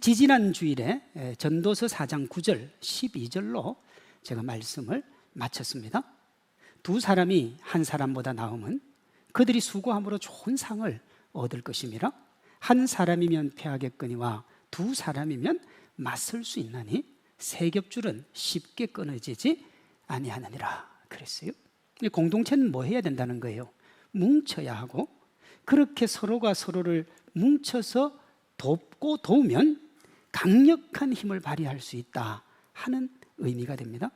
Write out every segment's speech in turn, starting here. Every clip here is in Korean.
지지난 주일에 전도서 4장 9절 12절로 제가 말씀을 마쳤습니다. 두 사람이 한 사람보다 나음은 그들이 수고함으로 좋은 상을 얻을 것임이라. 한 사람이면 패하겠거니와 두 사람이면 맞설 수 있나니 세 겹줄은 쉽게 끊어지지 아니하느니라 그랬어요. 공동체는 뭐 해야 된다는 거예요? 뭉쳐야 하고, 그렇게 서로가 서로를 뭉쳐서 돕고 도우면 강력한 힘을 발휘할 수 있다 하는 의미가 됩니다.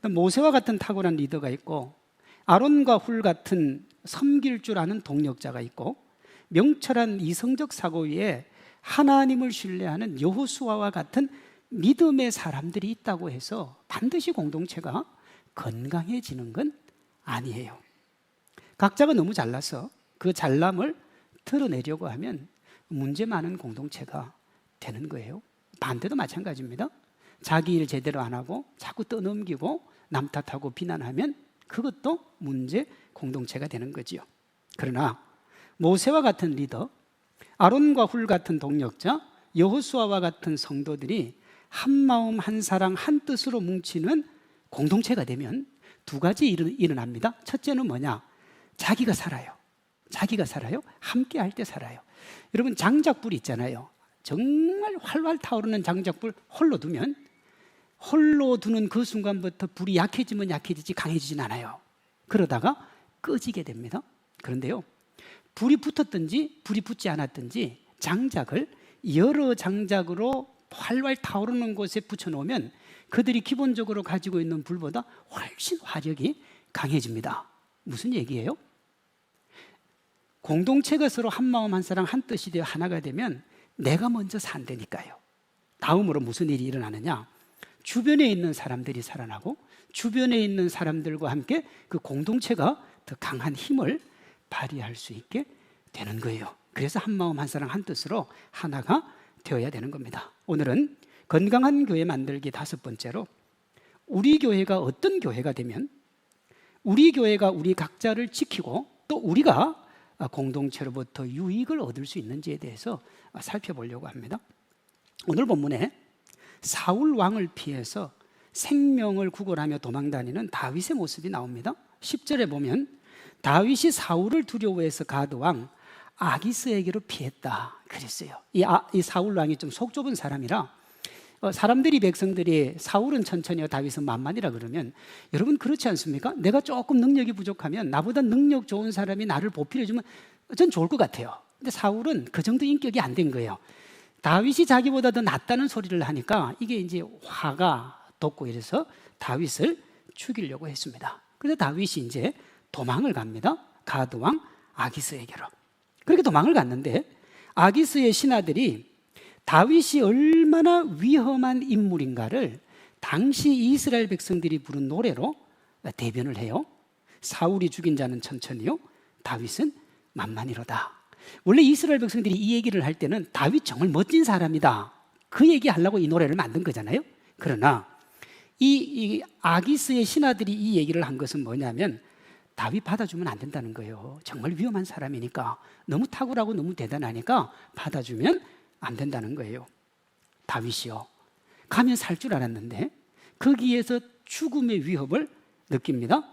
모세와 같은 탁월한 리더가 있고, 아론과 훌 같은 섬길 줄 아는 동력자가 있고, 명철한 이성적 사고 위에 하나님을 신뢰하는 여호수아와 같은 믿음의 사람들이 있다고 해서 반드시 공동체가 건강해지는 건 아니에요. 각자가 너무 잘나서 그 잘남을 드러내려고 하면 문제 많은 공동체가 되는 거예요. 반대도 마찬가지입니다. 자기 일 제대로 안 하고 자꾸 떠넘기고 남 탓하고 비난하면 그것도 문제 공동체가 되는 거지요. 그러나 모세와 같은 리더, 아론과 훌 같은 동력자, 여호수아와 같은 성도들이 한 마음 한 사랑 한 뜻으로 뭉치는 공동체가 되면 두 가지 일이 일어납니다. 첫째는 뭐냐? 자기가 살아요. 자기가 살아요. 함께 할 때 살아요. 여러분, 장작불 있잖아요. 정말 활활 타오르는 장작불 홀로 두면, 홀로 두는 그 순간부터 불이 약해지면 약해지지 강해지진 않아요. 그러다가 꺼지게 됩니다. 그런데요, 불이 붙었든지 불이 붙지 않았든지 장작을 여러 장작으로 활활 타오르는 곳에 붙여놓으면 그들이 기본적으로 가지고 있는 불보다 훨씬 화력이 강해집니다. 무슨 얘기예요? 공동체가 서로 한 마음 한 사랑 한 뜻이 되어 하나가 되면 내가 먼저 산다니까요. 다음으로 무슨 일이 일어나느냐? 주변에 있는 사람들이 살아나고, 주변에 있는 사람들과 함께 그 공동체가 더 강한 힘을 발휘할 수 있게 되는 거예요. 그래서 한 마음 한 사랑 한 뜻으로 하나가 되어야 되는 겁니다. 오늘은 건강한 교회 만들기 5번째로, 우리 교회가 어떤 교회가 되면 우리 교회가 우리 각자를 지키고 또 우리가 공동체로부터 유익을 얻을 수 있는지에 대해서 살펴보려고 합니다. 오늘 본문에 사울 왕을 피해서 생명을 구걸하며 도망다니는 다윗의 모습이 나옵니다. 10절에 보면 다윗이 사울을 두려워해서 가드 왕 아기스에게로 피했다 그랬어요. 이 사울 왕이 좀 속 좁은 사람이라 사람들이, 백성들이 사울은 천천히요 다윗은 만만이라 그러면, 여러분 그렇지 않습니까? 내가 조금 능력이 부족하면 나보다 능력 좋은 사람이 나를 보필해주면 전 좋을 것 같아요. 근데 사울은 그 정도 인격이 안 된 거예요. 다윗이 자기보다 더 낫다는 소리를 하니까 이게 이제 화가 돋고 이래서 다윗을 죽이려고 했습니다. 그래서 다윗이 이제 도망을 갑니다. 가드 왕 아기스에게로. 그렇게 도망을 갔는데 아기스의 신하들이 다윗이 얼마나 위험한 인물인가를 당시 이스라엘 백성들이 부른 노래로 대변을 해요. 사울이 죽인 자는 천천히요, 다윗은 만만이로다. 원래 이스라엘 백성들이 이 얘기를 할 때는 다윗 정말 멋진 사람이다, 그 얘기 하려고 이 노래를 만든 거잖아요. 그러나 이 아기스의 신하들이 이 얘기를 한 것은 뭐냐면, 다윗 받아주면 안 된다는 거예요. 정말 위험한 사람이니까, 너무 탁월하고 너무 대단하니까 받아주면 안 된다는 거예요. 다윗이요, 가면 살 줄 알았는데 거기에서 죽음의 위협을 느낍니다.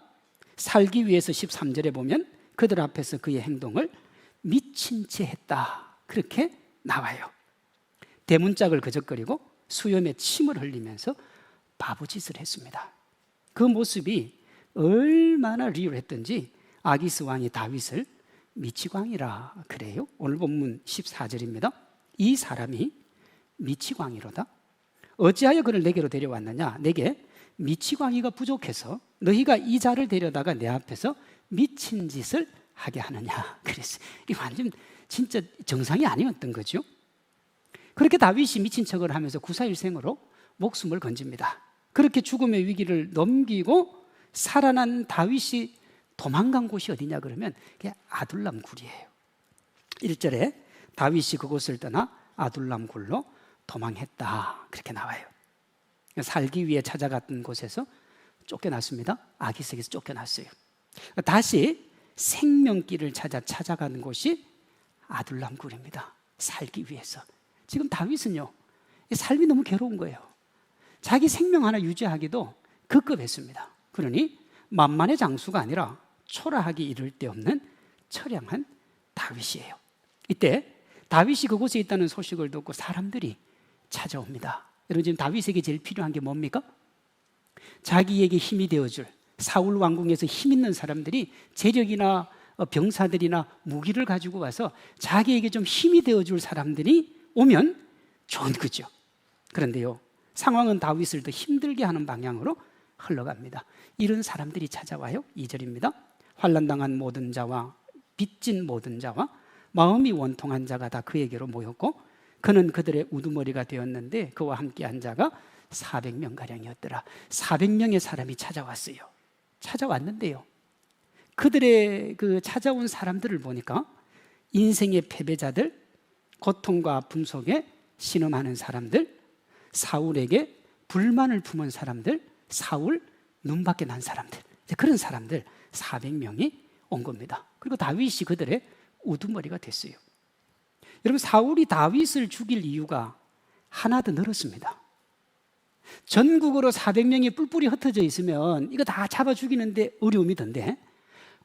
살기 위해서 13절에 보면 그들 앞에서 그의 행동을 미친 채 했다 그렇게 나와요. 대문짝을 그적거리고 수염에 침을 흘리면서 바보짓을 했습니다. 그 모습이 얼마나 리얼했던지 아기스 왕이 다윗을 미치광이라 그래요. 오늘 본문 14절입니다. 이 사람이 미치광이로다. 어찌하여 그를 내게로 데려왔느냐? 내게 미치광이가 부족해서 너희가 이 자를 데려다가 내 앞에서 미친 짓을 하게 하느냐? 그랬어요. 이 완전 진짜 정상이 아니었던 거죠. 그렇게 다윗이 미친 척을 하면서 구사일생으로 목숨을 건집니다. 그렇게 죽음의 위기를 넘기고 살아난 다윗이 도망간 곳이 어디냐 그러면 그게 아둘람 굴이에요. 1절에 다윗이 그곳을 떠나 아둘람 굴로 도망했다 그렇게 나와요. 살기 위해 찾아갔던 곳에서 쫓겨났습니다. 아기스에게서 쫓겨났어요. 다시 생명길을 찾아가는 곳이 아둘람 굴입니다. 살기 위해서. 지금 다윗은요, 삶이 너무 괴로운 거예요. 자기 생명 하나 유지하기도 급급했습니다. 그러니 만만의 장수가 아니라 초라하기 이를 데 없는 처량한 다윗이에요. 이때 다윗이 그곳에 있다는 소식을 듣고 사람들이 찾아옵니다. 여러분, 지금 다윗에게 제일 필요한 게 뭡니까? 자기에게 힘이 되어줄, 사울 왕궁에서 힘 있는 사람들이 재력이나 병사들이나 무기를 가지고 와서 자기에게 좀 힘이 되어줄 사람들이 오면 좋은 거죠. 그런데요, 상황은 다윗을 더 힘들게 하는 방향으로 흘러갑니다. 이런 사람들이 찾아와요. 2절입니다. 환난당한 모든 자와 빚진 모든 자와 마음이 원통한 자가 다 그에게로 모였고 그는 그들의 우두머리가 되었는데 그와 함께한 자가 400명가량이었더라. 400명의 사람이 찾아왔어요. 찾아왔는데요, 그들의 그 찾아온 사람들을 보니까 인생의 패배자들, 고통과 아픔 속에 신음하는 사람들, 사울에게 불만을 품은 사람들, 사울 눈밖에 난 사람들, 그런 사람들 400명이 온 겁니다. 그리고 다윗이 그들의 우두머리가 됐어요. 여러분, 사울이 다윗을 죽일 이유가 하나 더 늘었습니다. 전국으로 400명이 뿔뿔이 흩어져 있으면 이거 다 잡아 죽이는데 어려움이던데,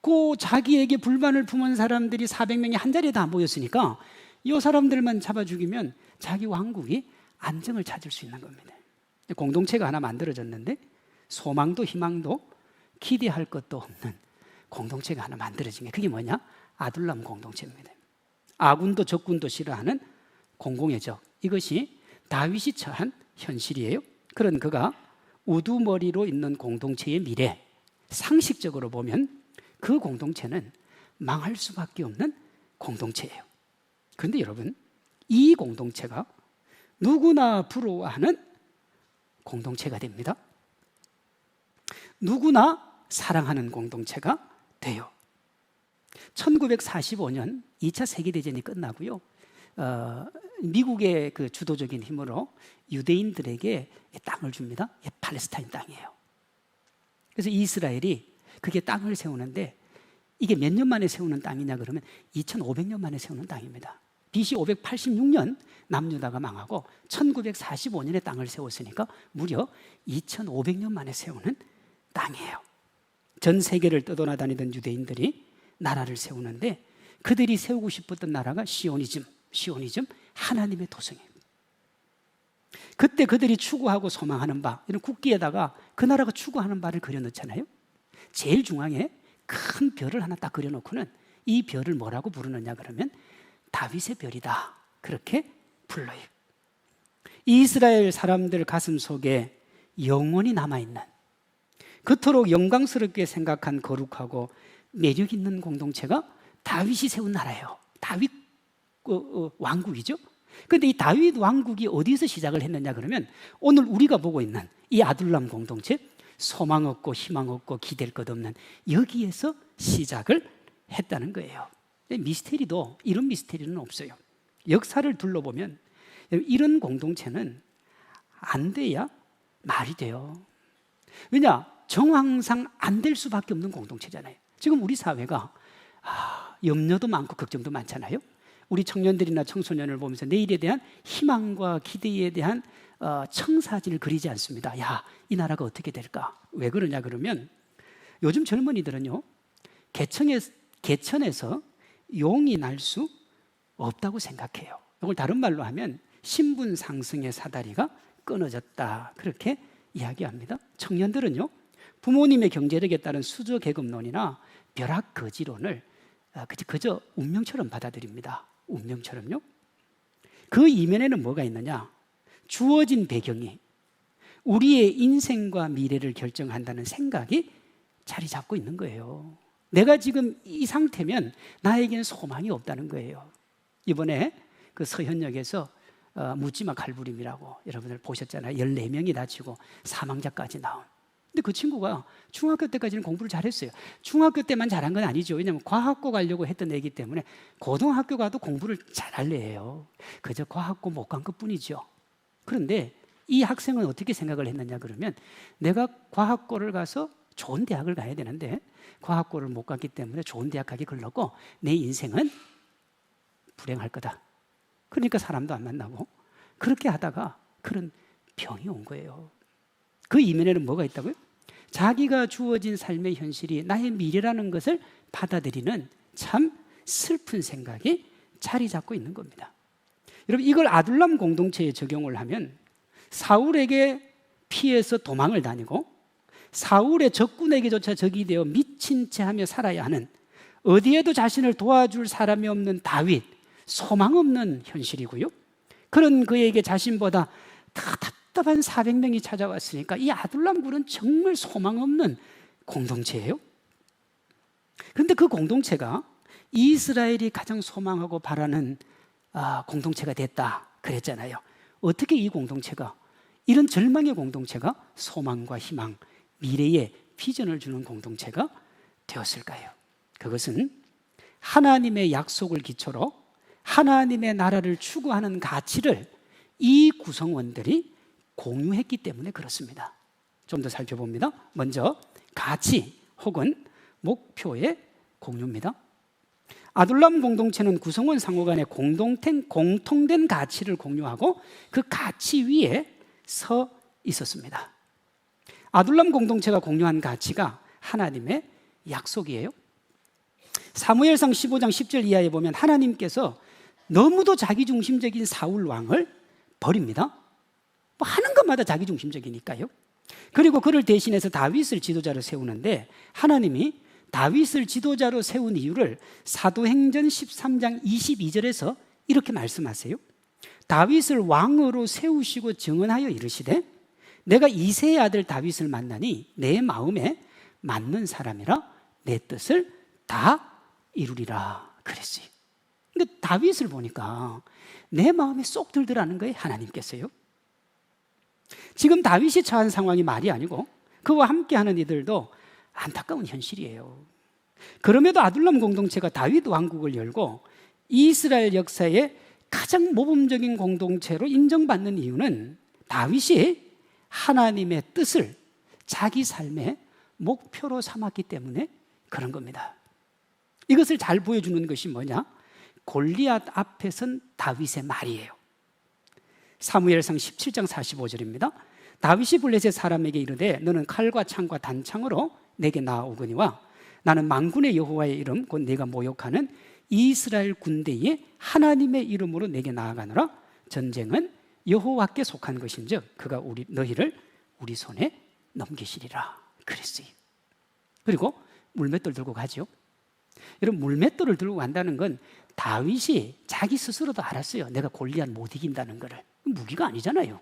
그 자기에게 불만을 품은 사람들이 400명이 한 자리에 다 모였으니까 이 사람들만 잡아 죽이면 자기 왕국이 안정을 찾을 수 있는 겁니다. 공동체가 하나 만들어졌는데 소망도 희망도 기대할 것도 없는 공동체가 하나 만들어진 게, 그게 뭐냐? 아둘람 공동체입니다. 아군도 적군도 싫어하는 공공의 적, 이것이 다윗이 처한 현실이에요. 그런 그가 우두머리로 있는 공동체의 미래, 상식적으로 보면 그 공동체는 망할 수밖에 없는 공동체예요. 그런데 여러분, 이 공동체가 누구나 부러워하는 공동체가 됩니다. 누구나 사랑하는 공동체가 돼요. 1945년 2차 세계대전이 끝나고요, 미국의 그 주도적인 힘으로 유대인들에게 땅을 줍니다. 팔레스타인 땅이에요. 그래서 이스라엘이 그게 땅을 세우는데, 이게 몇 년 만에 세우는 땅이냐 그러면 2500년 만에 세우는 땅입니다. BC 586년 남유다가 망하고 1945년에 땅을 세웠으니까 무려 2500년 만에 세우는 땅이에요. 전 세계를 떠돌아다니던 유대인들이 나라를 세우는데 그들이 세우고 싶었던 나라가 시오니즘, 하나님의 도성이에요. 그때 그들이 추구하고 소망하는 바, 이런 국기에다가 그 나라가 추구하는 바를 그려놓잖아요. 제일 중앙에 큰 별을 하나 딱 그려놓고는 이 별을 뭐라고 부르느냐 그러면 다윗의 별이다, 그렇게 불러요. 이스라엘 사람들 가슴 속에 영원히 남아있는, 그토록 영광스럽게 생각한 거룩하고 매력 있는 공동체가 다윗이 세운 나라예요. 다윗 왕국이죠. 그런데 이 다윗 왕국이 어디서 시작을 했느냐 그러면 오늘 우리가 보고 있는 이 아둘람 공동체, 소망 없고 희망 없고 기댈 것 없는 여기에서 시작을 했다는 거예요. 미스테리도 이런 미스테리는 없어요. 역사를 둘러보면 이런 공동체는 안 돼야 말이 돼요. 왜냐? 정황상 안 될 수밖에 없는 공동체잖아요. 지금 우리 사회가 염려도 많고 걱정도 많잖아요. 우리 청년들이나 청소년을 보면서 내일에 대한 희망과 기대에 대한 청사진을 그리지 않습니다. 야, 이 나라가 어떻게 될까? 왜 그러냐 그러면 요즘 젊은이들은요, 개천에서 용이 날 수 없다고 생각해요. 이걸 다른 말로 하면 신분 상승의 사다리가 끊어졌다, 그렇게 이야기합니다. 청년들은요, 부모님의 경제력에 따른 수저 계급론이나 벼락 거지론을 그저 운명처럼 받아들입니다. 운명처럼요. 그 이면에는 뭐가 있느냐? 주어진 배경이 우리의 인생과 미래를 결정한다는 생각이 자리 잡고 있는 거예요. 내가 지금 이 상태면 나에게는 소망이 없다는 거예요. 이번에 그 서현역에서 묻지마 칼부림이라고 여러분들 보셨잖아요. 14명이 다치고 사망자까지 나온. 근데 그 친구가 중학교 때까지는 공부를 잘했어요. 중학교 때만 잘한 건 아니죠. 왜냐하면 과학고 가려고 했던 애기 때문에 고등학교 가도 공부를 잘할 애예요. 그저 과학고 못 간 것뿐이죠. 그런데 이 학생은 어떻게 생각을 했느냐 그러면 내가 과학고를 가서 좋은 대학을 가야 되는데 과학고를 못 갔기 때문에 좋은 대학 가기 글렀고 내 인생은 불행할 거다. 그러니까 사람도 안 만나고 그렇게 하다가 그런 병이 온 거예요. 그 이면에는 뭐가 있다고요? 자기가 주어진 삶의 현실이 나의 미래라는 것을 받아들이는 참 슬픈 생각이 자리 잡고 있는 겁니다. 여러분, 이걸 아둘람 공동체에 적용을 하면 사울에게 피해서 도망을 다니고 사울의 적군에게조차 적이 되어 미친 채 하며 살아야 하는, 어디에도 자신을 도와줄 사람이 없는 다윗, 소망 없는 현실이고요. 그런 그에게 자신보다 다 답답한 400명이 찾아왔으니까 이 아둘람 굴은 정말 소망 없는 공동체예요. 그런데 그 공동체가 이스라엘이 가장 소망하고 바라는 공동체가 됐다 그랬잖아요. 어떻게 이 공동체가, 이런 절망의 공동체가 소망과 희망, 미래의 비전을 주는 공동체가 되었을까요? 그것은 하나님의 약속을 기초로 하나님의 나라를 추구하는 가치를 이 구성원들이 공유했기 때문에 그렇습니다. 좀 더 살펴봅니다. 먼저 가치 혹은 목표의 공유입니다. 아둘람 공동체는 구성원 상호 간에 공통된 가치를 공유하고 그 가치 위에 서 있었습니다. 아둘람 공동체가 공유한 가치가 하나님의 약속이에요. 사무엘상 15장 10절 이하에 보면 하나님께서 너무도 자기중심적인 사울 왕을 버립니다. 뭐 하는 것마다 자기중심적이니까요. 그리고 그를 대신해서 다윗을 지도자로 세우는데 하나님이 다윗을 지도자로 세운 이유를 사도행전 13장 22절에서 이렇게 말씀하세요. 다윗을 왕으로 세우시고 증언하여 이르시되 내가 이새의 아들 다윗을 만나니 내 마음에 맞는 사람이라 내 뜻을 다 이루리라 그랬어요. 근데 다윗을 보니까 내 마음에 쏙 들더라는 거예요, 하나님께서요. 지금 다윗이 처한 상황이 말이 아니고 그와 함께하는 이들도 안타까운 현실이에요. 그럼에도 아둘람 공동체가 다윗 왕국을 열고 이스라엘 역사의 가장 모범적인 공동체로 인정받는 이유는 다윗이 하나님의 뜻을 자기 삶의 목표로 삼았기 때문에 그런 겁니다. 이것을 잘 보여주는 것이 뭐냐? 골리앗 앞에 선 다윗의 말이에요. 사무엘상 17장 45절입니다. 다윗이 블레셋 사람에게 이르되 너는 칼과 창과 단창으로 내게 나아오거니와 나는 만군의 여호와의 이름 곧 네가 모욕하는 이스라엘 군대의 하나님의 이름으로 내게 나아가노라. 전쟁은 여호와께 속한 것인즉 그가 너희를 우리 손에 넘기시리라 그랬어요. 그리고 물맷돌 들고 가죠. 여러분, 물맷돌을 들고 간다는 건 다윗이 자기 스스로도 알았어요. 내가 골리앗 못 이긴다는 거를. 무기가 아니잖아요.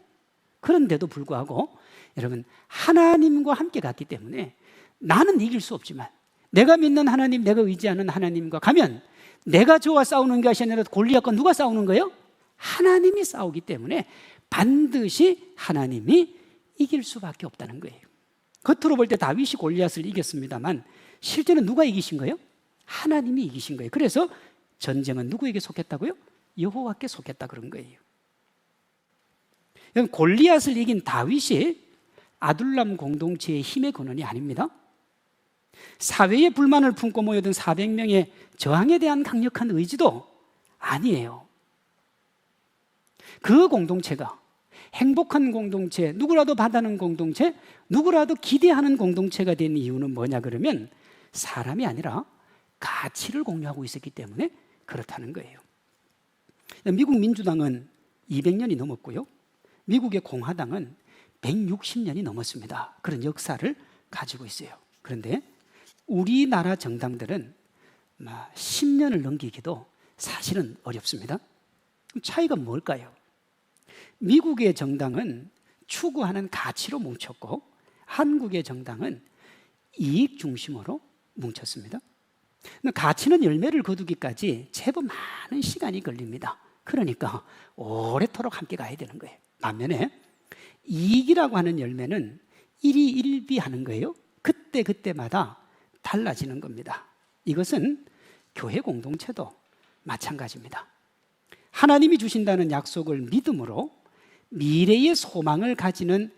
그런데도 불구하고 여러분, 하나님과 함께 갔기 때문에 나는 이길 수 없지만 내가 믿는 하나님, 내가 의지하는 하나님과 가면 내가 저와 싸우는 것이 아니라 골리앗과 누가 싸우는 거예요? 하나님이 싸우기 때문에 반드시 하나님이 이길 수밖에 없다는 거예요. 겉으로 볼 때 다윗이 골리앗을 이겼습니다만 실제는 누가 이기신 거예요? 하나님이 이기신 거예요. 그래서 전쟁은 누구에게 속했다고요? 여호와께 속했다 그런 거예요. 골리앗을 이긴 다윗이 아둘람 공동체의 힘의 근원이 아닙니다. 사회의 불만을 품고 모여든 400명의 저항에 대한 강력한 의지도 아니에요. 그 공동체가 행복한 공동체, 누구라도 바라는 공동체, 누구라도 기대하는 공동체가 된 이유는 뭐냐 그러면 사람이 아니라 가치를 공유하고 있었기 때문에 그렇다는 거예요. 미국 민주당은 200년이 넘었고요. 미국의 공화당은 160년이 넘었습니다. 그런 역사를 가지고 있어요. 그런데 우리나라 정당들은 10년을 넘기기도 사실은 어렵습니다. 차이가 뭘까요? 미국의 정당은 추구하는 가치로 뭉쳤고 한국의 정당은 이익 중심으로 뭉쳤습니다. 가치는 열매를 거두기까지 제법 많은 시간이 걸립니다. 그러니까 오래도록 함께 가야 되는 거예요. 반면에 이익이라고 하는 열매는 일희일비하는 거예요. 그때마다 달라지는 겁니다. 이것은 교회 공동체도 마찬가지입니다. 하나님이 주신다는 약속을 믿음으로 미래의 소망을 가지는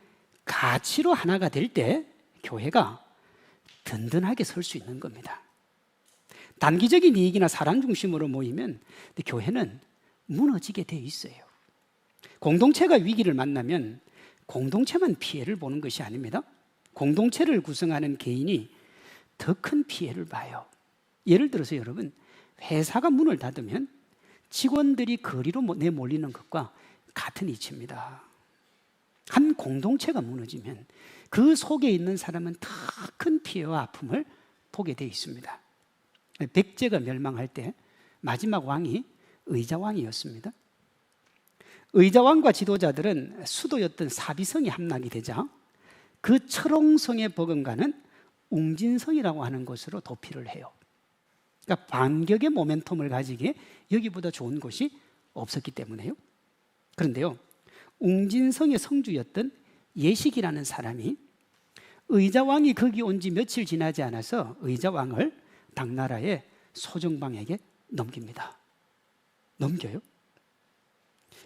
가치로 하나가 될 때 교회가 든든하게 설 수 있는 겁니다. 단기적인 이익이나 사랑 중심으로 모이면 교회는 무너지게 돼 있어요. 공동체가 위기를 만나면 공동체만 피해를 보는 것이 아닙니다. 공동체를 구성하는 개인이 더 큰 피해를 봐요. 예를 들어서 여러분, 회사가 문을 닫으면 직원들이 거리로 내몰리는 것과 같은 이치입니다. 한 공동체가 무너지면 그 속에 있는 사람은 더 큰 피해와 아픔을 보게 되어 있습니다. 백제가 멸망할 때 마지막 왕이 의자왕이었습니다. 의자왕과 지도자들은 수도였던 사비성이 함락이 되자 그 철옹성에 버금가는 웅진성이라고 하는 곳으로 도피를 해요. 그러니까 반격의 모멘텀을 가지기에 여기보다 좋은 곳이 없었기 때문에요. 그런데요, 웅진성의 성주였던 예식이라는 사람이 의자왕이 거기 온 지 며칠 지나지 않아서 의자왕을 당나라의 소정방에게 넘깁니다. 넘겨요.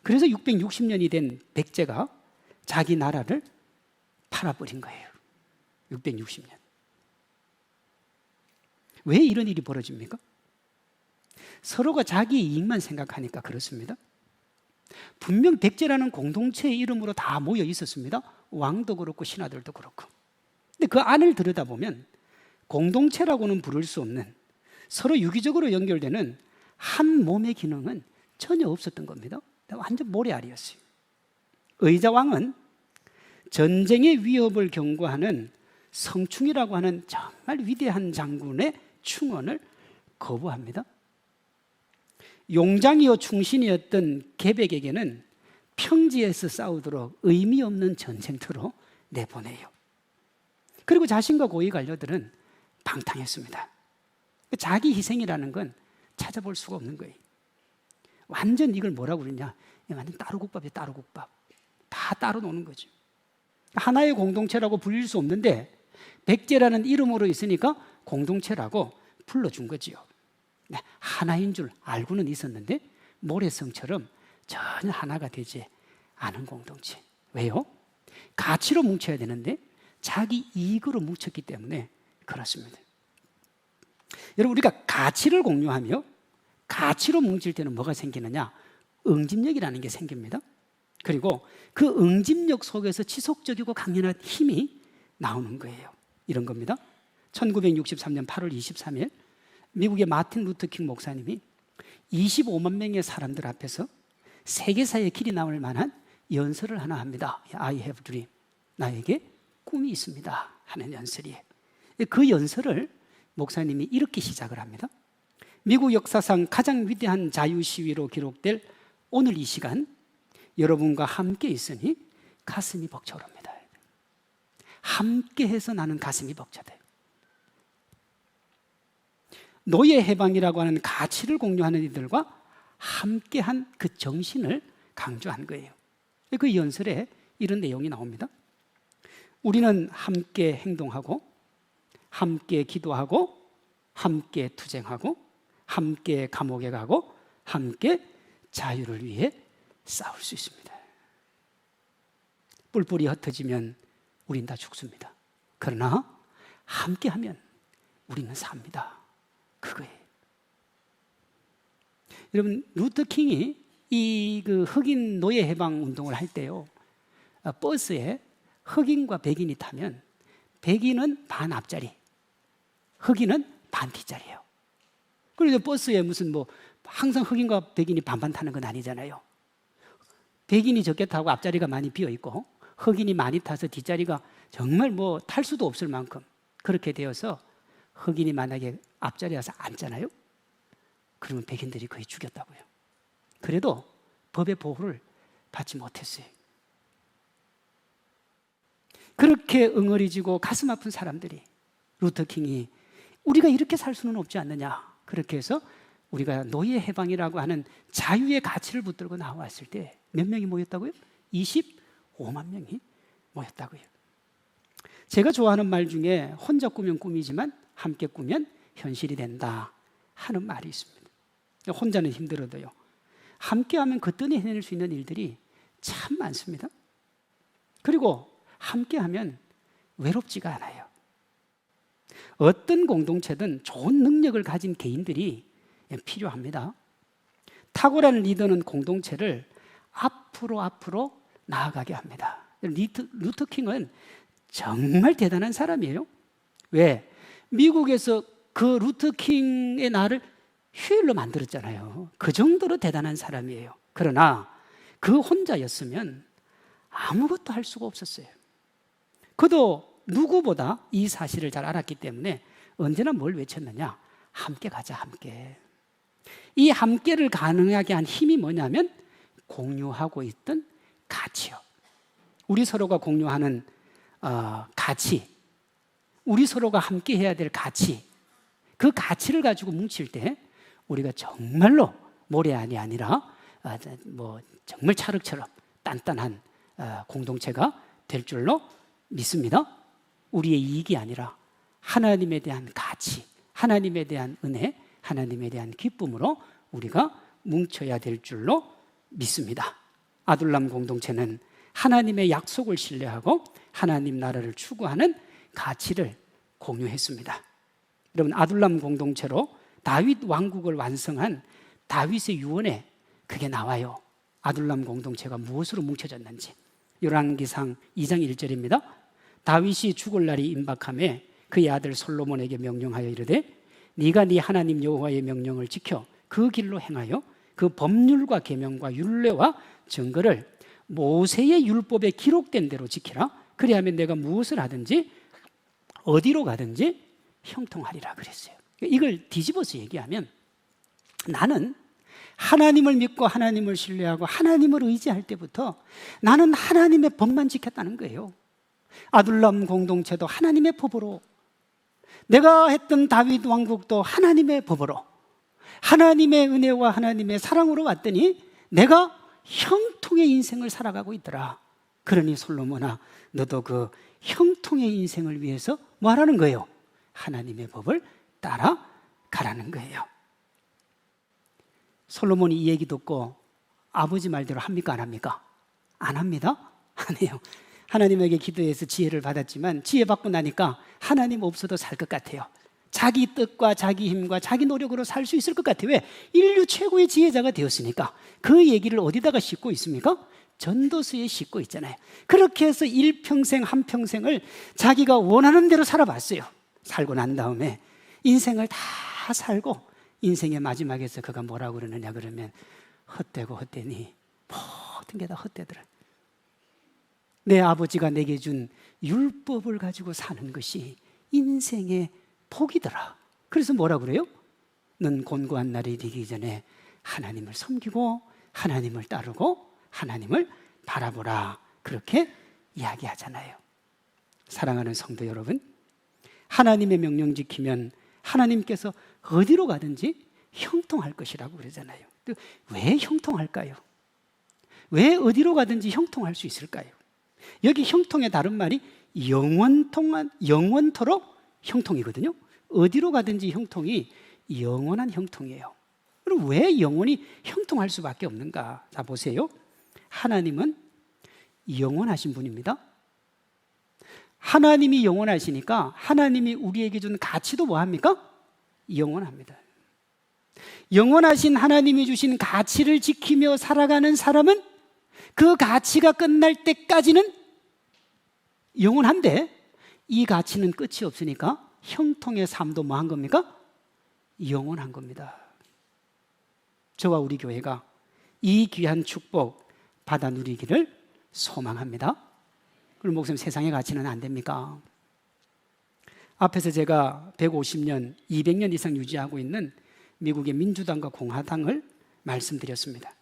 그래서 660년이 된 백제가 자기 나라를 팔아버린 거예요. 660년. 왜 이런 일이 벌어집니까? 서로가 자기 이익만 생각하니까 그렇습니다. 분명 백제라는 공동체의 이름으로 다 모여 있었습니다. 왕도 그렇고 신하들도 그렇고. 근데 그 안을 들여다보면 공동체라고는 부를 수 없는, 서로 유기적으로 연결되는 한 몸의 기능은 전혀 없었던 겁니다. 완전 모래알이었어요. 의자왕은 전쟁의 위협을 경고하는 성충이라고 하는 정말 위대한 장군의 충언을 거부합니다. 용장이요 충신이었던 계백에게는 평지에서 싸우도록 의미 없는 전쟁터로 내보내요. 그리고 자신과 고위 관료들은 방탕했습니다. 자기 희생이라는 건 찾아볼 수가 없는 거예요. 완전 이걸 뭐라고 그러냐, 완전 따로국밥이에요. 따로국밥. 다 따로 노는 거죠. 하나의 공동체라고 불릴 수 없는데 백제라는 이름으로 있으니까 공동체라고 불러준 거지요. 하나인 줄 알고는 있었는데 모래성처럼 전혀 하나가 되지 않은 공동체. 왜요? 가치로 뭉쳐야 되는데 자기 이익으로 뭉쳤기 때문에 그렇습니다. 여러분, 우리가 가치를 공유하며 가치로 뭉칠 때는 뭐가 생기느냐? 응집력이라는 게 생깁니다. 그리고 그 응집력 속에서 지속적이고 강렬한 힘이 나오는 거예요. 이런 겁니다. 1963년 8월 23일 미국의 마틴 루터킹 목사님이 25만 명의 사람들 앞에서 세계사의 길이 나올 만한 연설을 하나 합니다. I have dream. 나에게 꿈이 있습니다. 하는 연설이에요. 그 연설을 목사님이 이렇게 시작을 합니다. 미국 역사상 가장 위대한 자유시위로 기록될 오늘 이 시간, 여러분과 함께 있으니 가슴이 벅차오릅니다. 함께해서 나는 가슴이 벅차대요. 노예 해방이라고 하는 가치를 공유하는 이들과 함께한 그 정신을 강조한 거예요. 그 연설에 이런 내용이 나옵니다. 우리는 함께 행동하고, 함께 기도하고, 함께 투쟁하고, 함께 감옥에 가고, 함께 자유를 위해 싸울 수 있습니다. 뿔뿔이 흩어지면 우린 다 죽습니다. 그러나 함께하면 우리는 삽니다. 그거예요. 여러분, 루터킹이 이 흑인 노예 해방 운동을 할 때요, 버스에 흑인과 백인이 타면 백인은 반 앞자리, 흑인은 반 뒷자리예요. 그리고 버스에 무슨 항상 흑인과 백인이 반반 타는 건 아니잖아요. 백인이 적게 타고 앞자리가 많이 비어 있고 흑인이 많이 타서 뒷자리가 정말 탈 수도 없을 만큼 그렇게 되어서 흑인이 만약에 앞자리에 와서 앉잖아요. 그러면 백인들이 거의 죽였다고요. 그래도 법의 보호를 받지 못했어요. 그렇게 응어리지고 가슴 아픈 사람들이 루터킹이 우리가 이렇게 살 수는 없지 않느냐, 그렇게 해서 우리가 노예 해방이라고 하는 자유의 가치를 붙들고 나왔을 때 몇 명이 모였다고요? 25만 명이 모였다고요. 제가 좋아하는 말 중에 혼자 꾸면 꿈이지만 함께 꾸면 현실이 된다 하는 말이 있습니다. 혼자는 힘들어도요, 함께하면 거뜬히 해낼 수 있는 일들이 참 많습니다. 그리고 함께하면 외롭지가 않아요. 어떤 공동체든 좋은 능력을 가진 개인들이 필요합니다. 탁월한 리더는 공동체를 앞으로 나아가게 합니다. 루터 킹은 정말 대단한 사람이에요. 왜? 미국에서 그 루터 킹의 날을 휴일로 만들었잖아요. 그 정도로 대단한 사람이에요. 그러나 그 혼자였으면 아무것도 할 수가 없었어요. 그도 누구보다 이 사실을 잘 알았기 때문에 언제나 뭘 외쳤느냐? 함께 가자, 함께. 이 함께를 가능하게 한 힘이 뭐냐면 공유하고 있던 가치요. 우리 서로가 공유하는 가치, 우리 서로가 함께 해야 될 가치, 그 가치를 가지고 뭉칠 때 우리가 정말로 모래안이 아니라 정말 찰흙처럼 단단한 공동체가 될 줄로 믿습니다. 우리의 이익이 아니라 하나님에 대한 가치, 하나님에 대한 은혜, 하나님에 대한 기쁨으로 우리가 뭉쳐야 될 줄로 믿습니다. 아둘람 공동체는 하나님의 약속을 신뢰하고 하나님 나라를 추구하는 가치를 공유했습니다. 여러분, 아둘람 공동체로 다윗 왕국을 완성한 다윗의 유언에 그게 나와요. 아둘람 공동체가 무엇으로 뭉쳐졌는지. 열왕기상 2장 1절입니다. 다윗이 죽을 날이 임박하매 그의 아들 솔로몬에게 명령하여 이르되 네가 네 하나님 여호와의 명령을 지켜 그 길로 행하여 그 법률과 계명과 율례와 증거를 모세의 율법에 기록된 대로 지키라. 그리하면 내가 무엇을 하든지 어디로 가든지 형통하리라 그랬어요. 이걸 뒤집어서 얘기하면 나는 하나님을 믿고 하나님을 신뢰하고 하나님을 의지할 때부터 나는 하나님의 법만 지켰다는 거예요. 아둘람 공동체도 하나님의 법으로, 내가 했던 다윗 왕국도 하나님의 법으로, 하나님의 은혜와 하나님의 사랑으로 왔더니 내가 형통의 인생을 살아가고 있더라. 그러니 솔로몬아, 너도 그 형통의 인생을 위해서 뭐 하라는 거예요? 하나님의 법을 따라가라는 거예요. 솔로몬이 이 얘기 듣고 아버지 말대로 합니까? 안 합니까? 안 합니다. 안 해요. 하나님에게 기도해서 지혜를 받았지만 지혜 받고 나니까 하나님 없어도 살 것 같아요. 자기 뜻과 자기 힘과 자기 노력으로 살 수 있을 것 같아요. 왜? 인류 최고의 지혜자가 되었으니까. 그 얘기를 어디다가 싣고 있습니까? 전도서에 싣고 있잖아요. 그렇게 해서 일평생 한평생을 자기가 원하는 대로 살아봤어요. 살고 난 다음에 인생을 다 살고 인생의 마지막에서 그가 뭐라고 그러느냐 그러면 헛되고 헛되니 모든 게 다 헛되더라. 내 아버지가 내게 준 율법을 가지고 사는 것이 인생의 복이더라. 그래서 뭐라 그래요? 넌 곤고한 날이 이르기 전에 하나님을 섬기고 하나님을 따르고 하나님을 바라보라. 그렇게 이야기하잖아요. 사랑하는 성도 여러분, 하나님의 명령 지키면 하나님께서 어디로 가든지 형통할 것이라고 그러잖아요. 왜 형통할까요? 왜 어디로 가든지 형통할 수 있을까요? 여기 형통의 다른 말이 영원토록 형통이거든요. 어디로 가든지 형통이 영원한 형통이에요. 그럼 왜 영원히 형통할 수밖에 없는가? 자, 보세요. 하나님은 영원하신 분입니다. 하나님이 영원하시니까 하나님이 우리에게 준 가치도 뭐합니까? 영원합니다. 영원하신 하나님이 주신 가치를 지키며 살아가는 사람은 그 가치가 끝날 때까지는 영원한데 이 가치는 끝이 없으니까 형통의 삶도 뭐한 겁니까? 영원한 겁니다. 저와 우리 교회가 이 귀한 축복 받아 누리기를 소망합니다. 그럼 목사님, 세상의 가치는 안 됩니까? 앞에서 제가 150년, 200년 이상 유지하고 있는 미국의 민주당과 공화당을 말씀드렸습니다.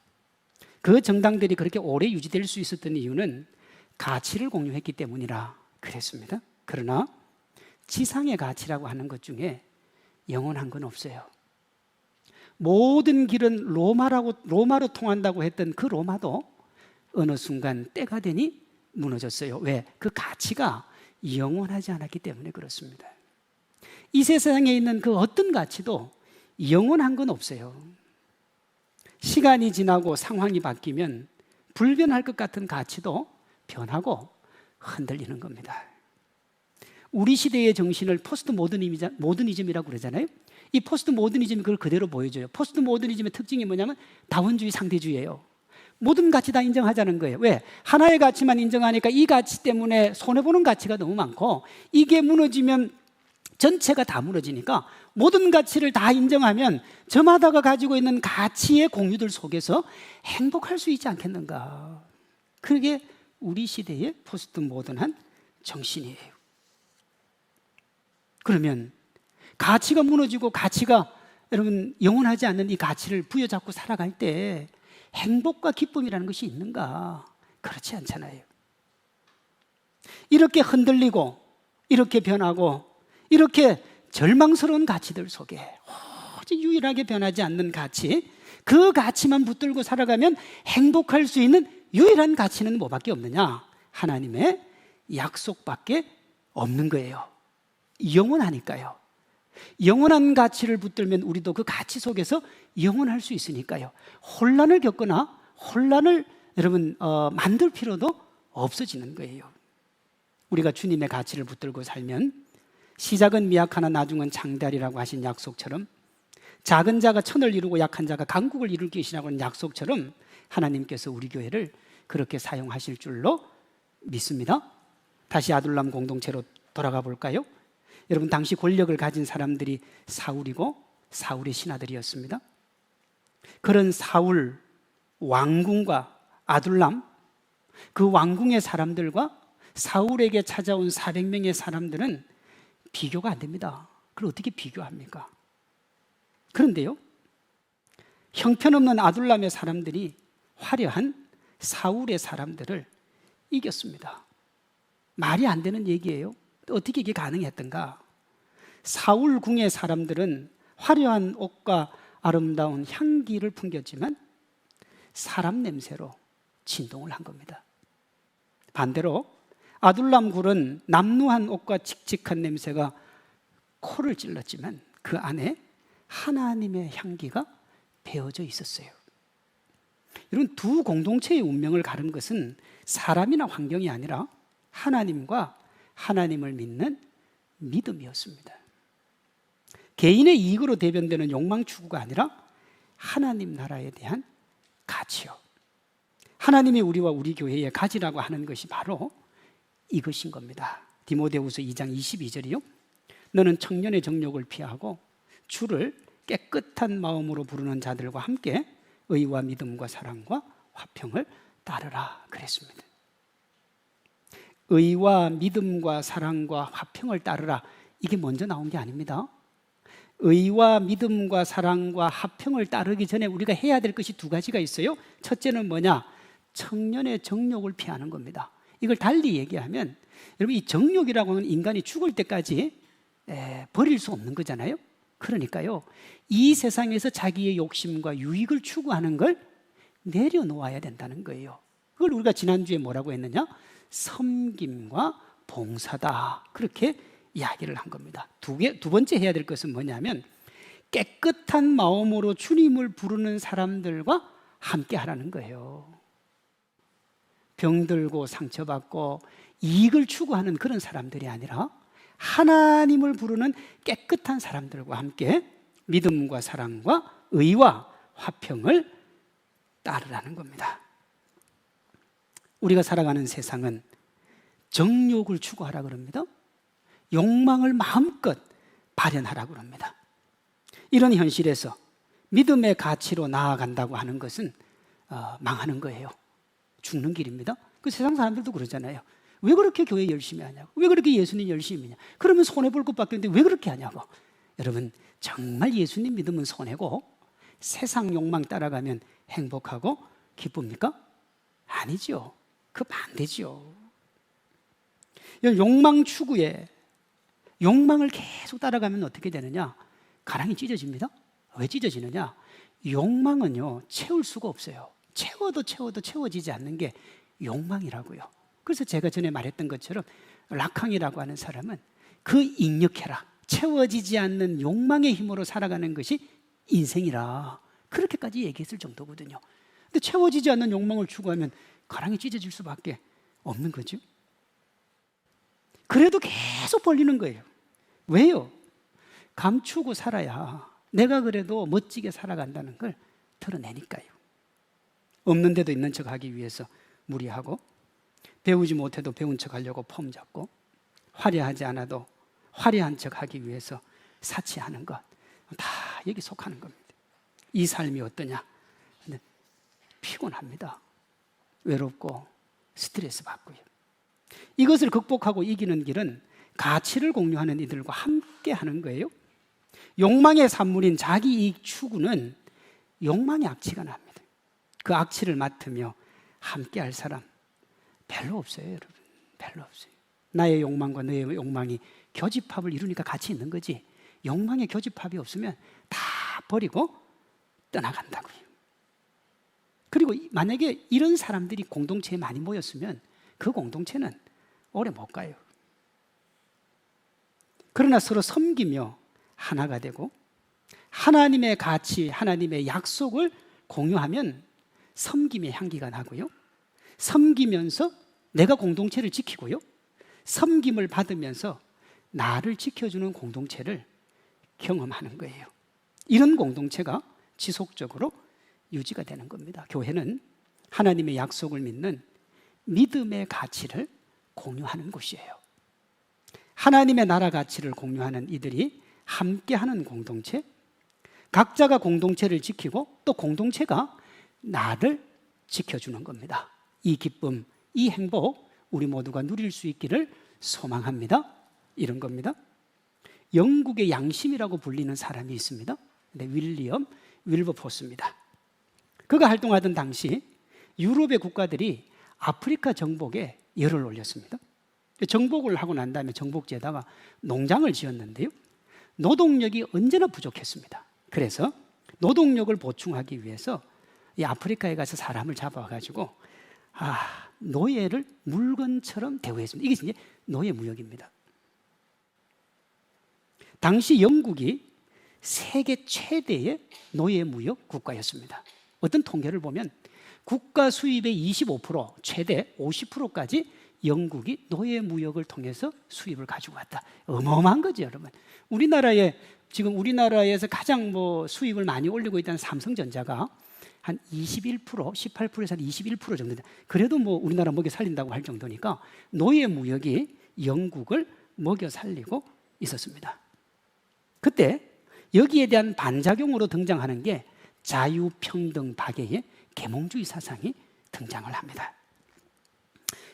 그 정당들이 그렇게 오래 유지될 수 있었던 이유는 가치를 공유했기 때문이라 그랬습니다. 그러나 지상의 가치라고 하는 것 중에 영원한 건 없어요. 모든 길은 로마로 통한다고 했던 그 로마도 어느 순간 때가 되니 무너졌어요. 왜? 그 가치가 영원하지 않았기 때문에 그렇습니다. 이 세상에 있는 그 어떤 가치도 영원한 건 없어요. 시간이 지나고 상황이 바뀌면 불변할 것 같은 가치도 변하고 흔들리는 겁니다. 우리 시대의 정신을 포스트 모더니즘이라고 그러잖아요. 이 포스트 모더니즘이 그걸 그대로 보여줘요. 포스트 모더니즘의 특징이 뭐냐면 다원주의 상대주의예요. 모든 가치 다 인정하자는 거예요. 왜? 하나의 가치만 인정하니까 이 가치 때문에 손해보는 가치가 너무 많고, 이게 무너지면 전체가 다 무너지니까 모든 가치를 다 인정하면 저마다가 가지고 있는 가치의 공유들 속에서 행복할 수 있지 않겠는가. 그게 우리 시대의 포스트 모던한 정신이에요. 그러면 가치가 무너지고 가치가 여러분 영원하지 않는 이 가치를 부여잡고 살아갈 때 행복과 기쁨이라는 것이 있는가? 그렇지 않잖아요. 이렇게 흔들리고 이렇게 변하고 이렇게 절망스러운 가치들 속에 오직 유일하게 변하지 않는 가치, 그 가치만 붙들고 살아가면 행복할 수 있는 유일한 가치는 뭐밖에 없느냐? 하나님의 약속밖에 없는 거예요. 영원하니까요. 영원한 가치를 붙들면 우리도 그 가치 속에서 영원할 수 있으니까요. 혼란을 겪거나 혼란을 여러분 만들 필요도 없어지는 거예요. 우리가 주님의 가치를 붙들고 살면 시작은 미약하나 나중은 장대하리라고 하신 약속처럼, 작은 자가 천을 이루고 약한 자가 강국을 이룰 것이라고 하는 약속처럼 하나님께서 우리 교회를 그렇게 사용하실 줄로 믿습니다. 다시 아둘람 공동체로 돌아가 볼까요? 여러분, 당시 권력을 가진 사람들이 사울이고 사울의 신하들이었습니다. 그런 사울 왕궁과 아둘람, 그 왕궁의 사람들과 사울에게 찾아온 400명의 사람들은 비교가 안 됩니다. 그걸 어떻게 비교합니까? 그런데요, 형편없는 아둘람의 사람들이 화려한 사울의 사람들을 이겼습니다. 말이 안 되는 얘기예요. 어떻게 이게 가능했던가? 사울 궁의 사람들은 화려한 옷과 아름다운 향기를 풍겼지만 사람 냄새로 진동을 한 겁니다. 반대로 아둘람 굴은 남루한 옷과 칙칙한 냄새가 코를 찔렀지만 그 안에 하나님의 향기가 배어져 있었어요. 이런 두 공동체의 운명을 가른 것은 사람이나 환경이 아니라 하나님과 하나님을 믿는 믿음이었습니다. 개인의 이익으로 대변되는 욕망 추구가 아니라 하나님 나라에 대한 가치요. 하나님이 우리와 우리 교회에 가지라고 하는 것이 바로 이것인 겁니다. 디모데후서 2장 22절이요. 너는 청년의 정욕을 피하고 주를 깨끗한 마음으로 부르는 자들과 함께 의와 믿음과 사랑과 화평을 따르라 그랬습니다. 의와 믿음과 사랑과 화평을 따르라, 이게 먼저 나온 게 아닙니다. 의와 믿음과 사랑과 화평을 따르기 전에 우리가 해야 될 것이 두 가지가 있어요. 첫째는 뭐냐? 청년의 정욕을 피하는 겁니다. 이걸 달리 얘기하면, 여러분, 이 정욕이라고 하는 인간이 죽을 때까지 버릴 수 없는 거잖아요. 그러니까요, 이 세상에서 자기의 욕심과 유익을 추구하는 걸 내려놓아야 된다는 거예요. 그걸 우리가 지난주에 뭐라고 했느냐? 섬김과 봉사다, 그렇게 이야기를 한 겁니다. 두 번째 해야 될 것은 뭐냐면 깨끗한 마음으로 주님을 부르는 사람들과 함께 하라는 거예요. 병들고 상처받고 이익을 추구하는 그런 사람들이 아니라 하나님을 부르는 깨끗한 사람들과 함께 믿음과 사랑과 의와 화평을 따르라는 겁니다. 우리가 살아가는 세상은 정욕을 추구하라 그럽니다. 욕망을 마음껏 발현하라 그럽니다. 이런 현실에서 믿음의 가치로 나아간다고 하는 것은 망하는 거예요. 죽는 길입니다. 그 세상 사람들도 그러잖아요. 왜 그렇게 교회 열심히 하냐고, 왜 그렇게 예수님 열심히 하냐, 그러면 손해볼 것밖에 없는데 왜 그렇게 하냐고. 여러분, 정말 예수님 믿으면 손해고 세상 욕망 따라가면 행복하고 기쁩니까? 아니죠. 그 반대죠. 욕망 추구에 욕망을 계속 따라가면 어떻게 되느냐? 가랑이 찢어집니다. 왜 찢어지느냐? 욕망은요, 채울 수가 없어요. 채워도 채워지지 않는 게 욕망이라고요. 그래서 제가 전에 말했던 것처럼 락항이라고 하는 사람은 그 igno해라, 채워지지 않는 욕망의 힘으로 살아가는 것이 인생이라, 그렇게까지 얘기했을 정도거든요. 근데 채워지지 않는 욕망을 추구하면 가랑이 찢어질 수밖에 없는 거죠. 그래도 계속 벌리는 거예요. 왜요? 감추고 살아야 내가 그래도 멋지게 살아간다는 걸 드러내니까요. 없는 데도 있는 척 하기 위해서 무리하고, 배우지 못해도 배운 척 하려고 폼 잡고, 화려하지 않아도 화려한 척 하기 위해서 사치하는 것, 다 여기 속하는 겁니다. 이 삶이 어떠냐? 근데 피곤합니다. 외롭고 스트레스 받고요. 이것을 극복하고 이기는 길은 가치를 공유하는 이들과 함께 하는 거예요. 욕망의 산물인 자기이익 추구는 욕망의 악취가 납니다. 그 악취를 맡으며 함께 할 사람 별로 없어요, 여러분. 별로 없어요. 나의 욕망과 너의 욕망이 교집합을 이루니까 같이 있는 거지, 욕망의 교집합이 없으면 다 버리고 떠나간다고요. 그리고 만약에 이런 사람들이 공동체에 많이 모였으면 그 공동체는 오래 못 가요. 그러나 서로 섬기며 하나가 되고 하나님의 가치, 하나님의 약속을 공유하면 섬김의 향기가 나고요, 섬기면서 내가 공동체를 지키고요, 섬김을 받으면서 나를 지켜주는 공동체를 경험하는 거예요. 이런 공동체가 지속적으로 유지가 되는 겁니다. 교회는 하나님의 약속을 믿는 믿음의 가치를 공유하는 곳이에요. 하나님의 나라 가치를 공유하는 이들이 함께하는 공동체, 각자가 공동체를 지키고 또 공동체가 나를 지켜주는 겁니다. 이 기쁨, 이 행복 우리 모두가 누릴 수 있기를 소망합니다. 이런 겁니다. 영국의 양심이라고 불리는 사람이 있습니다. 윌리엄 윌버포스입니다. 그가 활동하던 당시 유럽의 국가들이 아프리카 정복에 열을 올렸습니다. 정복을 하고 난 다음에 정복지에다가 농장을 지었는데요, 노동력이 언제나 부족했습니다. 그래서 노동력을 보충하기 위해서 이 아프리카에 가서 사람을 잡아가지고 노예를 물건처럼 대우했습니다. 이게 이제 노예 무역입니다. 당시 영국이 세계 최대의 노예 무역 국가였습니다. 어떤 통계를 보면 국가 수입의 25%, 최대 50%까지 영국이 노예 무역을 통해서 수입을 가지고 왔다. 어마어마한 거죠, 여러분. 지금 우리나라에서 가장 수입을 많이 올리고 있다는 삼성전자가 한 21%, 18%에서 한 21% 정도. 그래도 우리나라 먹여 살린다고 할 정도니까 노예 무역이 영국을 먹여 살리고 있었습니다. 그때 여기에 대한 반작용으로 등장하는 게 자유평등 박애의 계몽주의 사상이 등장을 합니다.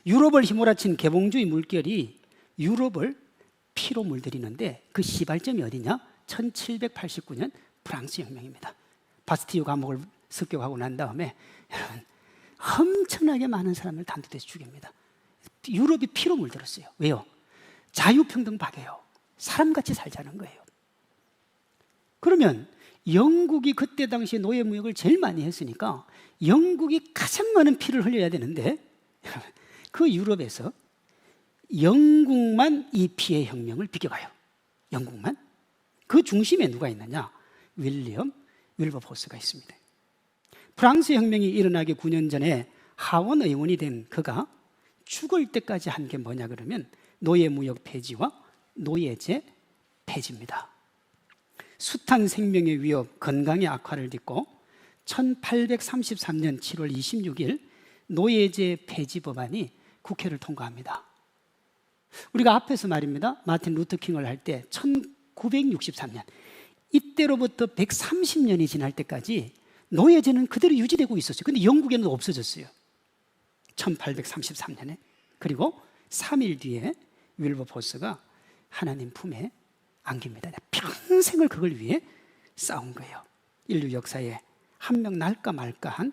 유럽을 휘몰아친 계몽주의 물결이 유럽을 피로 물들이는데 그 시발점이 어디냐? 1789년 프랑스 혁명입니다. 바스티유 감옥을 습격하고 난 다음에 여러분 엄청나게 많은 사람을 단두대서 죽입니다. 유럽이 피로 물들었어요. 왜요? 자유평등 박애요. 사람같이 살자는 거예요. 그러면 영국이 그때 당시에 노예무역을 제일 많이 했으니까 영국이 가장 많은 피를 흘려야 되는데 그 유럽에서 영국만 이 피의 혁명을 비껴가요. 영국만. 그 중심에 누가 있느냐? 윌리엄 윌버포스가 있습니다. 프랑스 혁명이 일어나기 9년 전에 하원 의원이 된 그가 죽을 때까지 한 게 뭐냐 그러면 노예무역 폐지와 노예제 폐지입니다. 숱한 생명의 위협, 건강의 악화를 딛고 1833년 7월 26일 노예제 폐지 법안이 국회를 통과합니다. 우리가 앞에서 말입니다. 마틴 루터킹을 할 때 1963년 이때로부터 130년이 지날 때까지 노예제는 그대로 유지되고 있었어요. 근데 영국에는 없어졌어요. 1833년에. 그리고 3일 뒤에 윌버포스가 하나님 품에 안깁니다. 평생을 그걸 위해 싸운 거예요. 인류 역사에 한 명 날까 말까한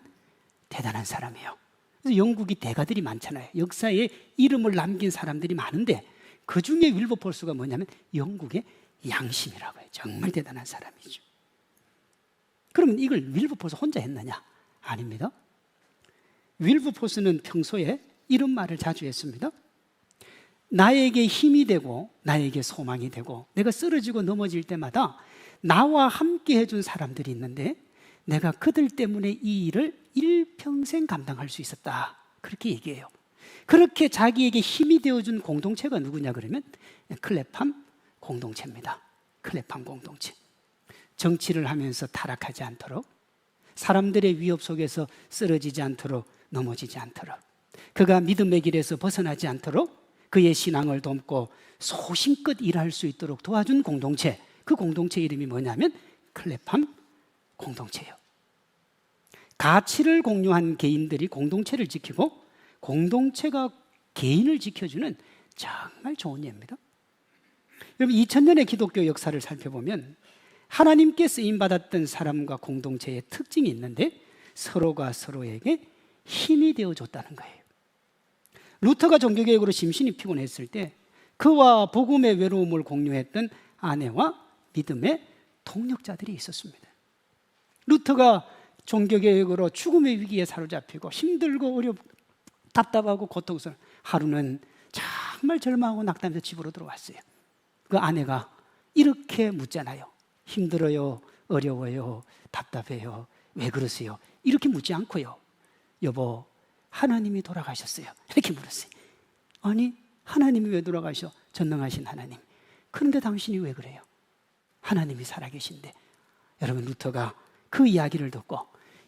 대단한 사람이에요. 그래서 영국이 대가들이 많잖아요. 역사에 이름을 남긴 사람들이 많은데 그 중에 윌버포스가 뭐냐면 영국의 양심이라고 해요. 정말 대단한 사람이죠. 그러면 이걸 윌버포스 혼자 했느냐? 아닙니다. 윌버포스는 평소에 이런 말을 자주 했습니다. 나에게 힘이 되고 나에게 소망이 되고 내가 쓰러지고 넘어질 때마다 나와 함께 해준 사람들이 있는데 내가 그들 때문에 이 일을 일평생 감당할 수 있었다. 그렇게 얘기해요. 그렇게 자기에게 힘이 되어준 공동체가 누구냐 그러면 클레팜 공동체입니다. 클레팜 공동체. 정치를 하면서 타락하지 않도록, 사람들의 위협 속에서 쓰러지지 않도록, 넘어지지 않도록, 그가 믿음의 길에서 벗어나지 않도록 그의 신앙을 돕고 소신껏 일할 수 있도록 도와준 공동체, 그 공동체 이름이 뭐냐면 클레팜 공동체예요. 가치를 공유한 개인들이 공동체를 지키고 공동체가 개인을 지켜주는 정말 좋은 예입니다. 여러분, 2000년의 기독교 역사를 살펴보면 하나님께 쓰임받았던 사람과 공동체의 특징이 있는데 서로가 서로에게 힘이 되어줬다는 거예요. 루터가 종교개혁으로 심신이 피곤했을 때 그와 복음의 외로움을 공유했던 아내와 믿음의 동력자들이 있었습니다. 루터가 종교개혁으로 죽음의 위기에 사로잡히고 힘들고 답답하고 고통스러운 하루는 정말 절망하고 낙담해서 집으로 들어왔어요. 그 아내가 이렇게 묻잖아요. 힘들어요? 어려워요? 답답해요? 왜 그러세요? 이렇게 묻지 않고요. 여보, 하나님이 돌아가셨어요. 이렇게 물었어요. 아니, 하나님이 왜 돌아가셔? 전능하신 하나님. 그런데 당신이 왜 그래요? 하나님이 살아계신데. 여러분, 루터가 그 이야기를 듣고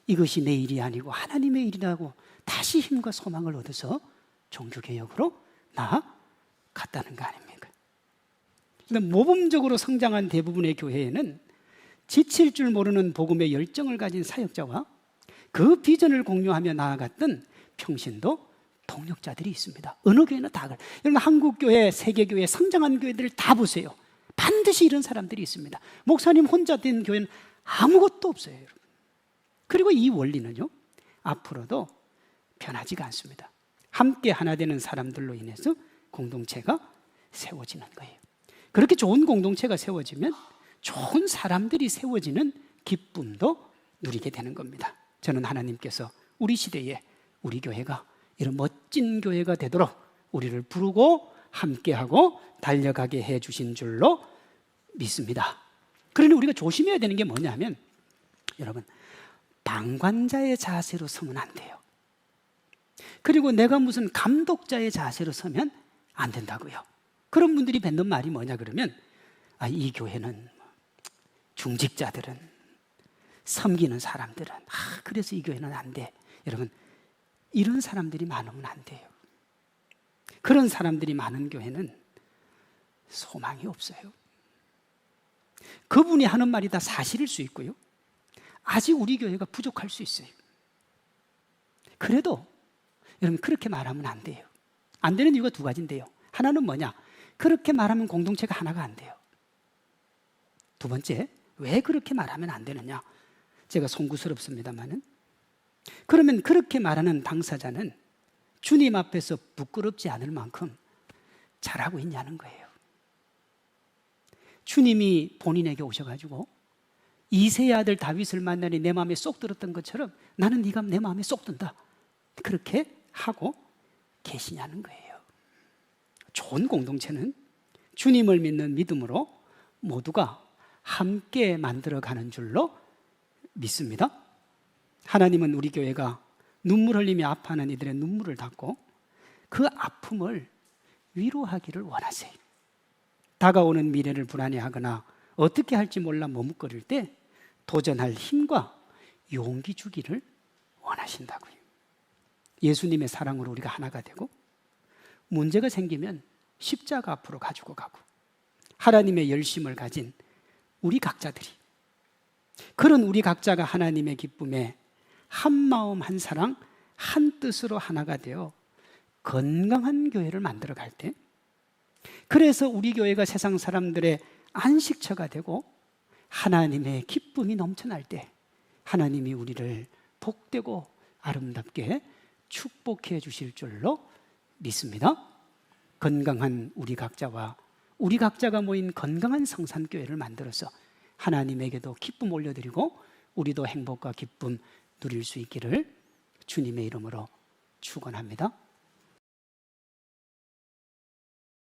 이것이 내 일이 아니고 하나님의 일이라고 다시 힘과 소망을 얻어서 종교개혁으로 나아갔다는 거 아닙니까? 근데 모범적으로 성장한 대부분의 교회에는 지칠 줄 모르는 복음의 열정을 가진 사역자와 그 비전을 공유하며 나아갔던 평신도 동력자들이 있습니다. 어느 교회나 다 그래요. 여러분, 한국교회, 세계교회, 성장한 교회들을 다 보세요. 반드시 이런 사람들이 있습니다. 목사님 혼자 된 교회는 아무것도 없어요, 여러분. 그리고 이 원리는요, 앞으로도 변하지가 않습니다. 함께 하나 되는 사람들로 인해서 공동체가 세워지는 거예요. 그렇게 좋은 공동체가 세워지면 좋은 사람들이 세워지는 기쁨도 누리게 되는 겁니다. 저는 하나님께서 우리 시대에 우리 교회가 이런 멋진 교회가 되도록 우리를 부르고 함께하고 달려가게 해주신 줄로 믿습니다. 그러니 우리가 조심해야 되는 게 뭐냐면, 여러분, 방관자의 자세로 서면 안 돼요. 그리고 내가 무슨 감독자의 자세로 서면 안 된다고요. 그런 분들이 뱉는 말이 뭐냐 그러면, 이 교회는 중직자들은, 섬기는 사람들은, 그래서 이 교회는 안 돼. 여러분, 이런 사람들이 많으면 안 돼요. 그런 사람들이 많은 교회는 소망이 없어요. 그분이 하는 말이 다 사실일 수 있고요, 아직 우리 교회가 부족할 수 있어요. 그래도 여러분, 그렇게 말하면 안 돼요. 안 되는 이유가 두 가지인데요. 하나는 뭐냐? 그렇게 말하면 공동체가 하나가 안 돼요. 두 번째, 왜 그렇게 말하면 안 되느냐? 제가 송구스럽습니다만은, 그러면 그렇게 말하는 당사자는 주님 앞에서 부끄럽지 않을 만큼 잘하고 있냐는 거예요. 주님이 본인에게 오셔가지고 이새의 아들 다윗을 만나니 내 마음에 쏙 들었던 것처럼 나는 네가 내 마음에 쏙 든다, 그렇게 하고 계시냐는 거예요. 좋은 공동체는 주님을 믿는 믿음으로 모두가 함께 만들어가는 줄로 믿습니다. 하나님은 우리 교회가 눈물 흘리며 아파하는 이들의 눈물을 닦고 그 아픔을 위로하기를 원하세요. 다가오는 미래를 불안해하거나 어떻게 할지 몰라 머뭇거릴 때 도전할 힘과 용기 주기를 원하신다고요. 예수님의 사랑으로 우리가 하나가 되고 문제가 생기면 십자가 앞으로 가지고 가고 하나님의 열심을 가진 우리 각자들이, 그런 우리 각자가 하나님의 기쁨에 한 마음 한 사랑 한 뜻으로 하나가 되어 건강한 교회를 만들어 갈 때, 그래서 우리 교회가 세상 사람들의 안식처가 되고 하나님의 기쁨이 넘쳐날 때 하나님이 우리를 복되고 아름답게 축복해 주실 줄로 믿습니다. 건강한 우리 각자와 우리 각자가 모인 건강한 성산교회를 만들어서 하나님에게도 기쁨 올려드리고 우리도 행복과 기쁨 누릴 수 있기를 주님의 이름으로 축원합니다.